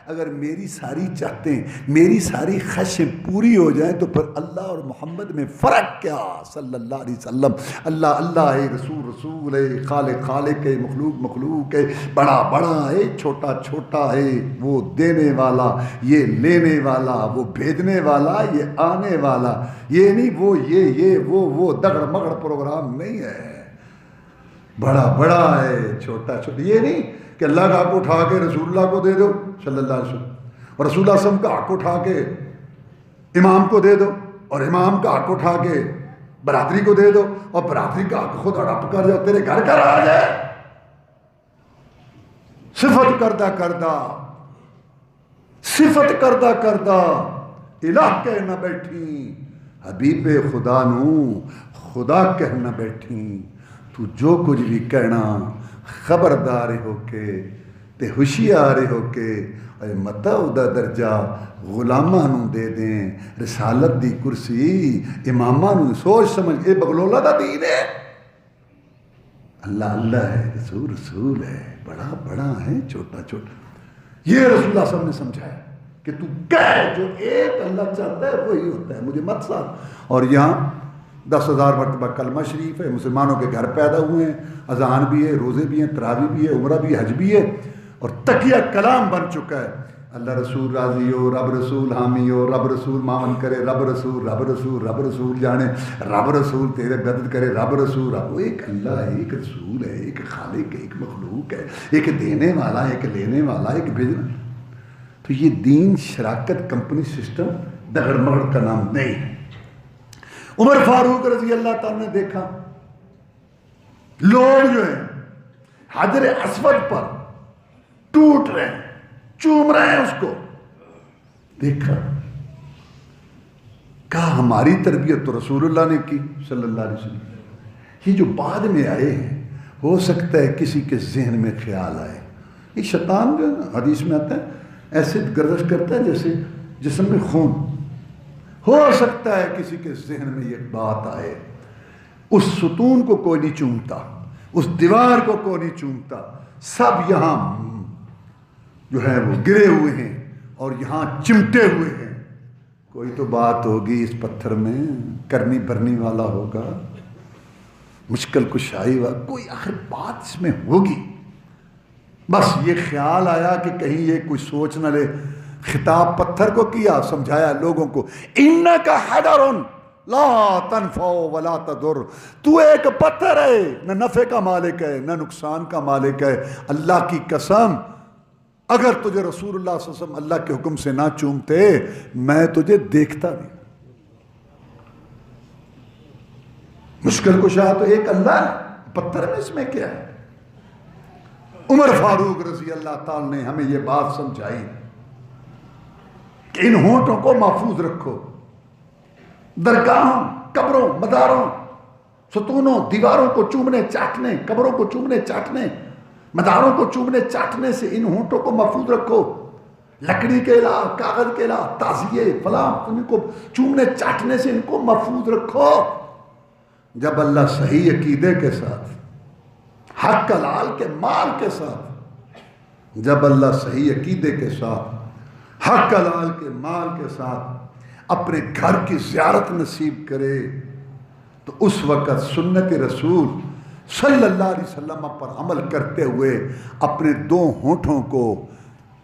اگر میری ساری چاہتے ہیں، میری ساری خواہشیں پوری ہو جائیں تو پھر اللہ اور محمد میں فرق کیا صلی اللہ علیہ وسلم؟ اللہ اللہ ہے، رسول رسول ہے، خالق خالق ہے، مخلوق مخلوق ہے، بڑا بڑا ہے، چھوٹا چھوٹا ہے، وہ دینے والا، یہ لینے والا، وہ بھیجنے والا، یہ آنے والا، یہ نہیں وہ یہ وہ دگڑ مگڑ پروگرام نہیں ہے، بڑا بڑا ہے، چھوٹا چھوٹا، یہ نہیں کہ اللہ کا حق اٹھا کے رسول اللہ کو دے دو صلی اللہ علیہ وسلم، اور رسول اللہ صلی اللہ علیہ وسلم کا حق اٹھا کے امام کو دے دو، اور امام کا حق اٹھا کے برادری کو دے دو، اور برادری کا حق خود ہڑپ کر جاؤ، تیرے گھر کا راج ہے۔ صفت کردہ کردہ، صفت کردہ کردہ الہ کہہ نہ بیٹھی، حبیب خدا نو خدا کہہ نہ بیٹھی، تو جو کچھ بھی کہنا خبردار ہو کے تے ہوشیار ہو کے، اے متا ادا درجہ غلاماں نو دے دیں، رسالت دی کرسی اماماں نو سوچ سمجھ، اے بغلولہ دا دین ہے، اللہ اللہ ہے، رسول رسول ہے، بڑا بڑا ہے، چھوٹا چھوٹا۔ یہ رسول اللہ صلی اللہ علیہ وسلم نے سمجھایا کہ تو کہہ جو ایک اللہ چاہتا ہے وہی ہوتا ہے، مجھے مت ساتھ۔ اور یہاں 10,000 مرتبہ کلمہ شریف ہے، مسلمانوں کے گھر پیدا ہوئے ہیں، اذان بھی ہے، روزے بھی ہیں، تراویح بھی ہے، عمرہ بھی، حج بھی ہے، اور تقیہ کلام بن چکا ہے۔ اللہ رسول راضی ہو، رب رسول حامی ہو، رب رسول معاون کرے، رب رسول رب رسول رب رسول جانے، رب رسول تیرے مدد کرے، رب رسول رب، وہ ایک اللہ ہے، ایک رسول ہے، ایک خالق ہے، ایک مخلوق ہے، ایک دینے والا، ایک لینے والا، ایک بھیجنا۔ تو یہ دین شراکت کمپنی سسٹم دگڑ مگڑ کا نام نہیں ہے۔ عمر فاروق رضی اللہ تعالیٰ نے دیکھا لوگ جو ہیں حجر اسود پر ٹوٹ رہے ہیں، چوم رہے ہیں اس کو، دیکھا، کہا ہماری تربیت تو رسول اللہ نے کی صلی اللہ علیہ وسلم، یہ جو بعد میں آئے ہیں ہو سکتا ہے کسی کے ذہن میں خیال آئے، یہ شیطان جو ہے نا، حدیث میں آتا ہے ایسے گردش کرتا ہے جیسے جسم میں خون، ہو سکتا ہے کسی کے ذہن میں یہ بات آئے، اس ستون کو کوئی نہیں چومتا، اس دیوار کو کوئی نہیں چومتا، سب یہاں جو ہے وہ گرے ہوئے ہیں اور یہاں چمٹے ہوئے ہیں، کوئی تو بات ہوگی اس پتھر میں، کرنی بھرنی والا ہوگا، مشکل کشائی والا، کوئی آخر بات اس میں ہوگی۔ بس یہ خیال آیا کہ کہیں یہ کوئی سوچ نہ لے، خطاب پتھر کو کیا، سمجھایا لوگوں کو، انکا حجر لا تنفع ولا تضر، تو ایک پتھر ہے، نہ نفع کا مالک ہے نہ نقصان کا مالک ہے۔ اللہ کی قسم اگر تجھے رسول اللہ صلی اللہ علیہ وسلم اللہ کے حکم سے نہ چومتے میں تجھے دیکھتا نہیں۔ مشکل کشا تو ایک اللہ ہے، پتھر میں اس میں کیا ہے؟ عمر فاروق رضی اللہ تعالی نے ہمیں یہ بات سمجھائی کہ ان ہونٹوں کو محفوظ رکھو، درگاہوں، قبروں، مداروں، ستونوں، دیواروں کو چومنے چاٹنے، قبروں کو چومنے چاٹنے، مداروں کو چومنے چاٹنے سے ان ہونٹوں کو محفوظ رکھو۔ لکڑی کے علاوہ، کاغذ کے علاوہ، تعزیے فلاں، ان کو چومنے چاٹنے سے ان کو محفوظ رکھو۔ جب اللہ صحیح عقیدے کے ساتھ، حق حلال کے مال کے ساتھ، جب اللہ صحیح عقیدے کے ساتھ، حق حلال کے مال کے ساتھ اپنے گھر کی زیارت نصیب کرے تو اس وقت سنت رسول صلی اللہ علیہ وسلم پر عمل کرتے ہوئے اپنے دو ہونٹوں کو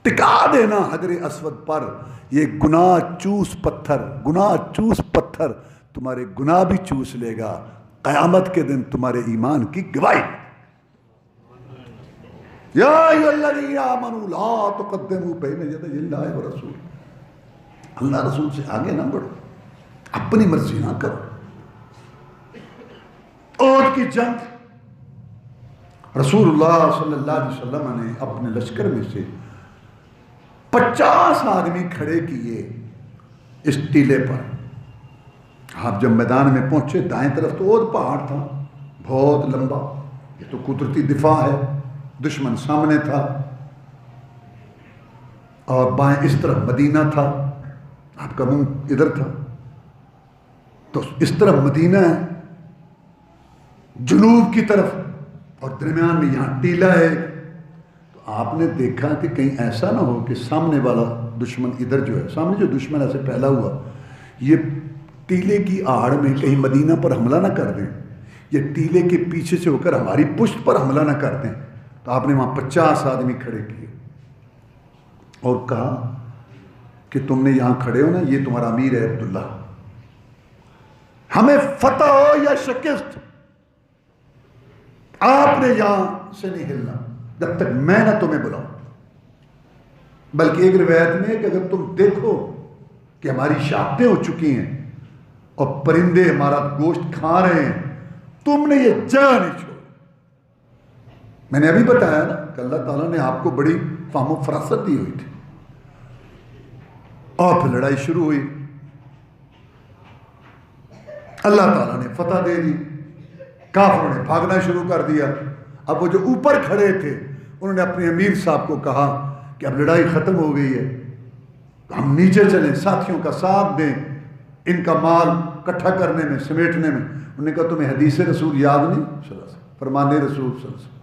ٹکا دینا حجر اسود پر، یہ گناہ چوس پتھر تمہارے گناہ بھی چوس لے گا، قیامت کے دن تمہارے ایمان کی گواہی۔ یا ایھا الذین آمنوا لا تقدموا بین یدی اللہ ورسولہ، اللہ رسول سے آگے نہ بڑھو، اپنی مرضی نہ کرو۔ احد کی جنگ، رسول اللہ صلی اللہ علیہ وسلم نے اپنے لشکر میں سے 50 آدمی کھڑے کیے اس ٹیلے پر۔ آپ جب میدان میں پہنچے، دائیں طرف تو احد پہاڑ تھا بہت لمبا، یہ تو قدرتی دفاع ہے، دشمن سامنے تھا، اور بائیں اس طرف مدینہ تھا، آپ کا منہ ادھر تھا، تو اس طرف مدینہ ہے جنوب کی طرف، اور درمیان میں یہاں ٹیلا ہے۔ تو آپ نے دیکھا کہ کہیں ایسا نہ ہو کہ سامنے والا دشمن ادھر جو ہے، سامنے جو دشمن ایسے پھیلا ہوا، یہ ٹیلے کی آڑ میں کہیں مدینہ پر حملہ نہ کر دیں، یہ ٹیلے کے پیچھے سے ہو کر ہماری پشت پر حملہ نہ کر دیں۔ تو آپ نے وہاں 50 آدمی کھڑے کیے اور کہا کہ تم نے یہاں کھڑے ہو نا، یہ تمہارا امیر ہے عبداللہ، ہمیں فتح ہو یا شکست، آپ نے یہاں سے نہیں ہلنا جب تک میں نہ تمہیں بلاؤں۔ بلکہ ایک روایت میں کہ اگر تم دیکھو کہ ہماری شاختیں ہو چکی ہیں اور پرندے ہمارا گوشت کھا رہے ہیں، تم نے یہ جگہ نہیں چھوڑی۔ میں نے ابھی بتایا نا کہ اللہ تعالیٰ نے آپ کو بڑی فہم و فراست دی ہوئی تھی، اور پھر لڑائی شروع ہوئی، اللہ تعالیٰ نے فتح دے دی، کافروں نے بھاگنا شروع کر دیا۔ اب وہ جو اوپر کھڑے تھے انہوں نے اپنے امیر صاحب کو کہا کہ اب لڑائی ختم ہو گئی ہے، ہم نیچے چلیں، ساتھیوں کا ساتھ دیں ان کا مال اکٹھا کرنے میں، سمیٹنے میں۔ انہوں نے کہا تمہیں حدیث رسول یاد نہیں؟ فرمان رسول صلی اللہ علیہ وسلم۔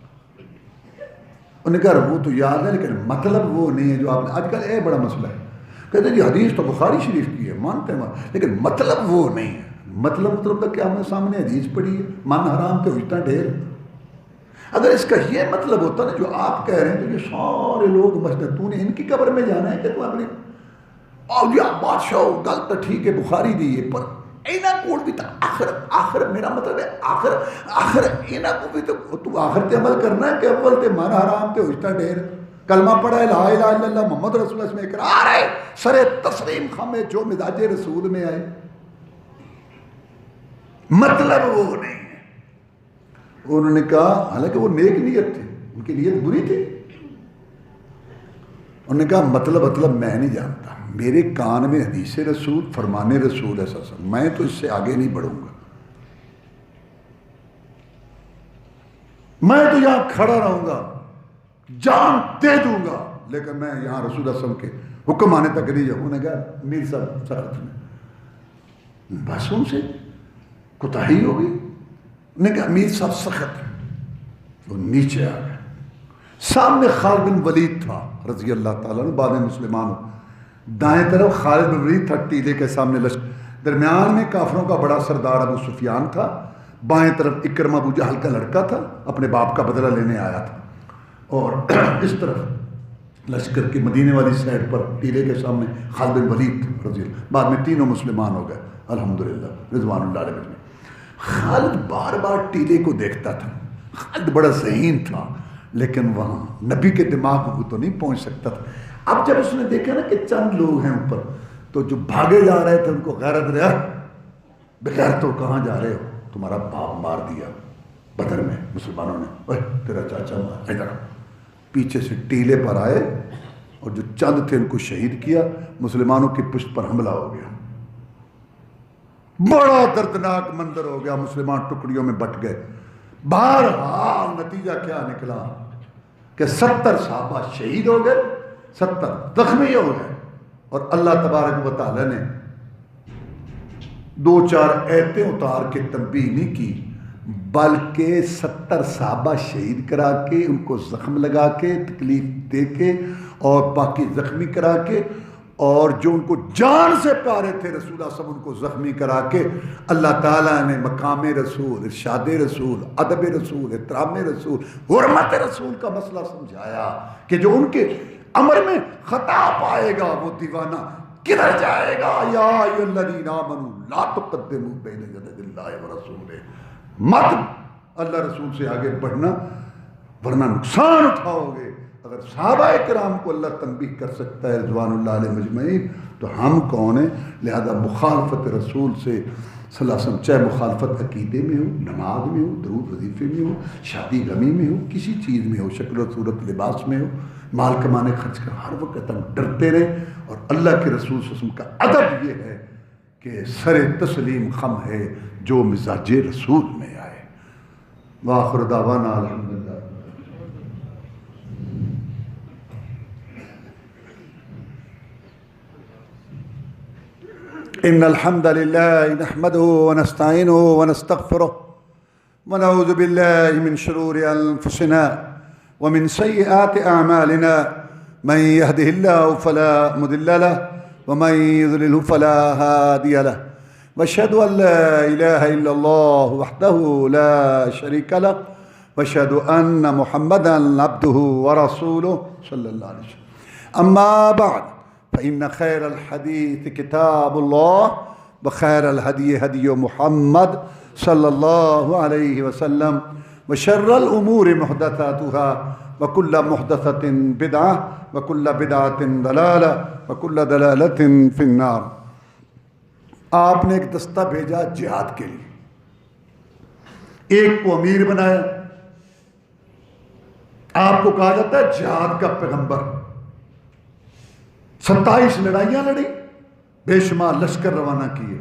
انہوں نے کہا وہ تو یاد ہے لیکن مطلب وہ نہیں ہے جو آپ نے، آج کل یہ بڑا مسئلہ ہے، کہتے ہیں جی حدیث تو بخاری شریف کی ہے، مانتے ہیں لیکن مطلب وہ نہیں ہے۔ مطلب تو کیا ہم نے سامنے حدیث پڑھی ہے، من حرام پہ اجتا ڈھیر۔ اگر اس کا یہ مطلب ہوتا نا جو آپ کہہ رہے ہیں تو یہ سارے لوگ مسجد، تو نے ان کی قبر میں جانا ہے کہ تو اپنی اور یہ بادشاہ گل تو ٹھیک ہے بخاری دی ہے، پر اینا کوڑ بھی تھا آخر میرا مطلب ہے آخر اینا کو بھی تو آخر تے عمل کرنا ہے کہ اول تے من حرام تے اجتا ڈھیر، کلمہ پڑھا ہے لا الہ الا اللہ محمد رسول اللہ میں اقرار ہے، سر تسلیم خم جو مزاج رسول میں آئے، مطلب وہ نہیں ہے۔ انہوں نے کہا حالانکہ وہ نیک نیت تھے، ان کی نیت بری تھی، انہوں نے کہا مطلب میں نہیں جانتا، میرے کان میں حدیث رسول فرمان رسول ایسا سب، میں تو اس سے آگے نہیں بڑھوں گا، میں تو یہاں کھڑا رہوں گا، جان دے دوں گا، لیکن میں یہاں رسول اللہ صلی اللہ علیہ وسلم کے حکم آنے تک نہیں جاؤں۔ انہوں نے کہا میر صاحب سخت میں بس ان سے کوتاہی ہو گئی، نے کہا امیر صاحب سخت ہے، وہ نیچے آ گئے۔ سامنے خالد بن ولید تھا رضی اللہ تعالیٰ عنہ، بعد میں مسلمان، دائیں طرف خالد بن ولید تھا ٹیلے کے سامنے لشکر، درمیان میں کافروں کا بڑا سردار ابو سفیان تھا، بائیں طرف اکرمہ ابو جہل کا لڑکا تھا، اپنے باپ کا بدلہ لینے آیا تھا، اور اس طرف لشکر کے مدینے والی سائڈ پر ٹیلے کے سامنے خالد بن ولید رضی اللہ، بعد میں تینوں مسلمان ہو گئے الحمدللہ رضوان اللہ علیہ وسلم۔ خالد بار بار ٹیلے کو دیکھتا تھا، خالد بڑا ذہین تھا، لیکن وہاں نبی کے دماغ کو تو نہیں پہنچ سکتا تھا۔ اب جب اس نے دیکھا نا کہ چند لوگ ہیں اوپر، تو جو بھاگے جا رہے تھے ان کو غیرت رہا، بغیر تو کہاں جا رہے ہو، تمہارا باپ مار دیا بدر میں مسلمانوں نے، اوہ تیرا چاچا مار، ادھر پیچھے سے ٹیلے پر آئے اور جو چند تھے ان کو شہید کیا، مسلمانوں کی پشت پر حملہ ہو گیا، بڑا دردناک منظر ہو گیا، مسلمان ٹکڑیوں میں بٹ گئے۔ بہرحال نتیجہ کیا نکلا کہ 70 صحابہ شہید ہو گئے، 70 زخمی ہو گئے، اور اللہ تبارک و تعالی نے 2-4 آیتیں اتار کے تنبیہ نہیں کی، بلکہ 70 صحابہ شہید کرا کے، ان کو زخم لگا کے، تکلیف دے کے، اور باقی زخمی کرا کے، اور جو ان کو جان سے پیارے تھے رسول اللہ صلی اللہ علیہ وسلم، ان کو زخمی کرا کے اللہ تعالیٰ نے مقام رسول، ارشاد رسول، ادب رسول، احترام رسول، حرمت رسول کا مسئلہ سمجھایا کہ جو ان کے امر میں خطا پائے گا وہ دیوانہ کدھر جائے گا۔ یا ایھا الذین آمنوا لا تقدموا بین یدی اللہ ورسولہ، مت اللہ رسول سے آگے بڑھنا ورنہ نقصان اٹھاؤ گے۔ اگر صحابہ کرام کو اللہ تنبیہ کر سکتا ہے رضوان اللہ علیہ مجمعین، تو ہم کون ہیں؟ لہذا مخالفت رسول سے صلی اللہ علیہ وسلم، چاہے مخالفت عقیدے میں ہو، نماز میں ہو، درود وظیفے میں ہو، شادی غمی میں ہو، کسی چیز میں ہو، شکل و صورت لباس میں ہو، مال کمانے خرچ کر، ہر وقت ہم ڈرتے رہیں۔ اور اللہ کے رسول صلی اللہ علیہ وسلم کا ادب یہ ہے کہ سر تسلیم خم ہے جو مزاج رسول میں آئے۔ وآخر دعوانا الحمدللہ۔ إن الحمد لله نحمده ونستعينه ونستغفره ونعوذ بالله من شرور أنفسنا ومن سيئات أعمالنا، من يهده الله فلا مضل له ومن يضلله فلا هادي له، وأشهد أن لا إله إلا الله وحده لا شريك له، وأشهد أن محمدا عبده ورسوله صلى الله عليه وسلم۔ أما بعد، فإن خير الحديث كتاب الله، وخير الهدي هدي محمد صلى الله عليه وسلم، وشر الأمور محدثاتها، وكل محدثة بدعة، وكل بدعة ضلالة، وكل ضلالة في النار۔ آپ نے ایک دستہ بھیجا جہاد کے لیے، ایک کو امیر بنایا، آپ کو کہا جاتا ہے جہاد کا پیغمبر۔ 27 لڑائیاں لڑی، بے شمار لشکر روانہ کیے۔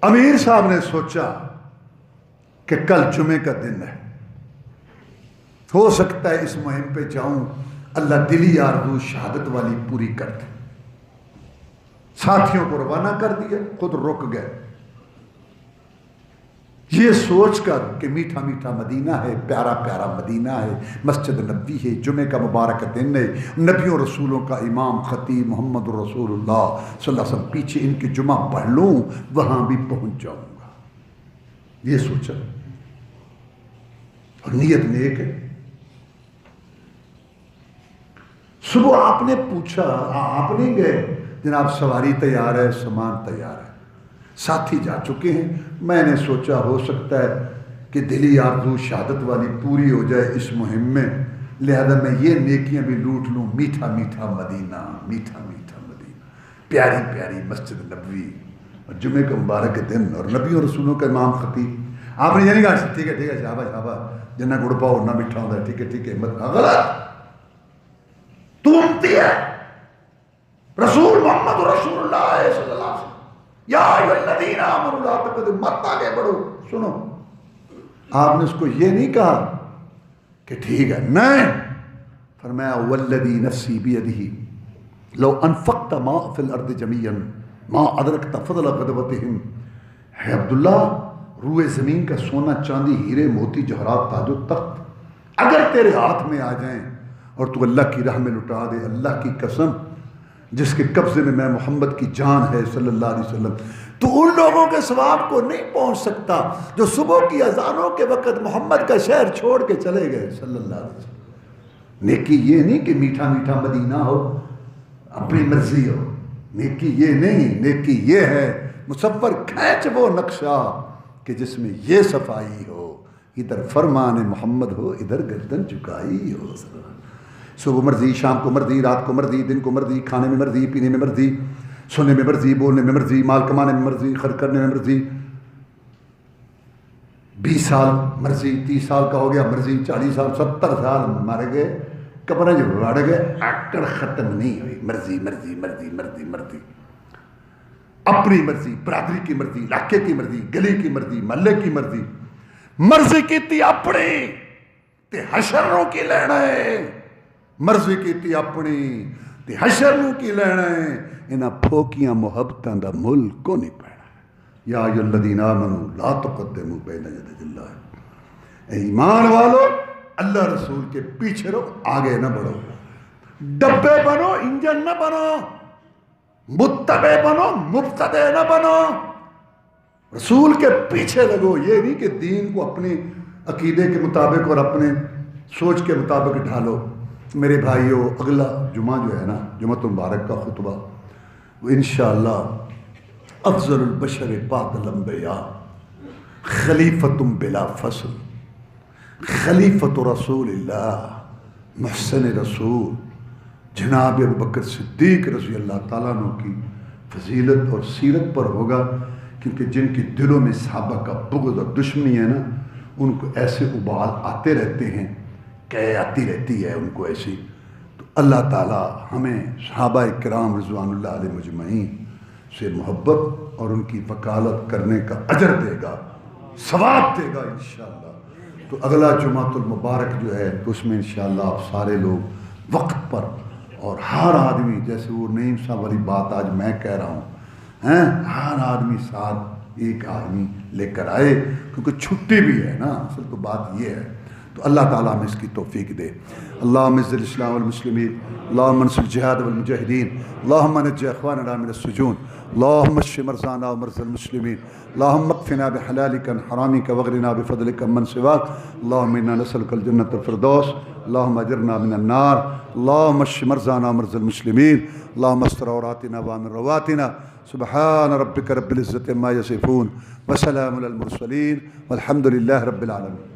امیر صاحب نے سوچا کہ کل جمعے کا دن ہے، ہو سکتا ہے اس مہم پہ جاؤں، اللہ دلی آرزو شہادت والی پوری کر دے۔ ساتھیوں کو روانہ کر دیا، خود رک گئے، یہ سوچ کر کہ میٹھا میٹھا مدینہ ہے، پیارا پیارا مدینہ ہے، مسجد نبوی ہے، جمعے کا مبارک دن ہے، نبیوں رسولوں کا امام خطیب محمد رسول اللہ صلی اللہ علیہ وسلم، پیچھے ان کے جمعہ پڑھ لوں، وہاں بھی پہنچ جاؤں گا، یہ سوچا، اور نیت نیک ہے۔ صبح آپ نے پوچھا، آپ نہیں گئے، جناب سواری تیار ہے، سامان تیار ہے، ساتھی جا چکے ہیں، میں نے سوچا ہو سکتا ہے کہ دلی آرزو شہادت والی پوری ہو جائے اس مہم میں، لہذا میں یہ نیکیاں بھی لوٹ لوں۔ میٹھا میٹھا مدینہ، میٹھا میٹھا مدینہ، پیاری پیاری مسجد نبوی، اور جمعے کا مبارک دن، اور نبیوں رسولوں کا امام خطیب۔ آپ نے یہ نہیں کہا ٹھیک ہے ٹھیک ہے، شاباش شاباش، جنہ گڑ پاؤ نہ میٹھا ہوتا ہے، ٹھیک ہے ٹھیک ہے، مت غلط، تو امتی ہے، رسول محمد رسول اللہ صلی اللہ علیہ وسلم، یا ایھا الذین آمنوا لا تقدموا، مت آگے بڑھو۔ سنو، آپ نے اس کو یہ نہیں کہا کہ ٹھیک ہے، نہیں، فرمایا والذی نفسی بیدہ لو انفقت ما فی الارض جمیعا ما ادرکت فضل غدوتہم۔ ہے عبداللہ، روئے زمین کا سونا چاندی ہیرے موتی جوہرات تاج و تخت اگر تیرے ہاتھ میں آ جائیں اور تو اللہ کی راہ میں لٹا دے، اللہ کی قسم جس کے قبضے میں محمد کی جان ہے صلی اللہ علیہ وسلم، تو ان لوگوں کے ثواب کو نہیں پہنچ سکتا جو صبح کی اذانوں کے وقت محمد کا شہر چھوڑ کے چلے گئے صلی اللہ علیہ وسلم۔ نیکی یہ نہیں کہ میٹھا میٹھا مدینہ ہو، اپنی مرضی ہو، نیکی یہ نہیں، نیکی یہ ہے مصور کھینچ وہ نقشہ کہ جس میں یہ صفائی ہو، ادھر فرمان محمد ہو، ادھر گردن جھکائی ہو۔ صبح مرضی، شام کو مرضی، رات کو مرضی، دن کو مرضی، کھانے میں مرضی، پینے میں مرضی، سننے میں مرضی، بولنے میں مرضی، مال کمانے میں مرضی، خرچ کرنے میں مرضی۔ 20 سال مرضی، 30 سال کا ہو گیا مرضی، 40 سال 70 سال مر گئے، کپڑے جو بڑھ گئے، آکڑ ختم نہیں ہوئی، مرضی مرضی مرضی مرضی مرضی، اپنی مرضی، برادری کی مرضی، علاقے کی مرضی، گلی کی مرضی، محلے کی مرضی، مرضی کیتی اپنی تے حشروں کی لینا ہے، مرضی کیتی اپنی تے حشروں کی لینا ہے، انہاں پھوکیاں محبتاں دا مل کو نہیں پینا۔ یا ایھا الذین آمنوا لا تقدموا بین یدی اللہ، اے ایمان والو اللہ رسول کے پیچھے رہو، آگے نہ بڑھو، ڈبے بنو انجن نہ بنو، متبع بنو مبتدع نہ بنو، رسول کے پیچھے لگو۔ یہ نہیں کہ دین کو اپنے عقیدے کے مطابق اور اپنے سوچ کے مطابق ڈھالو۔ میرے بھائیو، اگلا جمعہ جو ہے نا، جمعۃ المبارک کا خطبہ، وہ انشاءاللہ افضل البشر بعد الانبیاء خلیفۃ بلا فصل، خلیفۃ رسول اللہ، محسن رسول جناب ابوبکر صدیق رضی اللہ تعالیٰ عنہ کی فضیلت اور سیرت پر ہوگا، کیونکہ جن کی دلوں میں صحابہ کا بغض اور دشمنی ہے نا، ان کو ایسے ابال آتے رہتے ہیں، کہ آتی رہتی ہے ان کو ایسی۔ تو اللہ تعالیٰ ہمیں صحابہ کرام رضوان اللہ علیہ مجمعین سے محبت اور ان کی وکالت کرنے کا اجر دے گا، ثواب دے گا انشاءاللہ۔ تو اگلا جمعۃ المبارک جو ہے تو اس میں انشاءاللہ آپ سارے لوگ وقت پر، اور ہر آدمی، جیسے وہ نعیم صاحب والی بات آج میں کہہ رہا ہوں، ہر آدمی ساتھ ایک آدمی لے کر آئے، کیونکہ چھٹی بھی ہے نا، اصل تو بات یہ ہے۔ تو اللہ تعالیٰ ہمیں اس کی توفیق دے۔ اللہم اعز الاسلام والمسلمین، اللہم انصر الجہاد والمجاہدین، اللہم نجِ اخواننا من السجون، اللہم اشف مرضانا ومرضى المسلمین، اللہم اکفنا بحلالک عن حرامک واغننا بفضلک عمن سواک، اللہم انا نسألک الجنة الفردوس، اللہم اجرنا من النار، اللہم اشف مرضانا ومرضى المسلمین، اللہم استر عوراتنا وآمن رواتنا، سبحان ربک رب العزة عما یصفون، وسلام علی المرسلین، والحمد للہ رب العالمین۔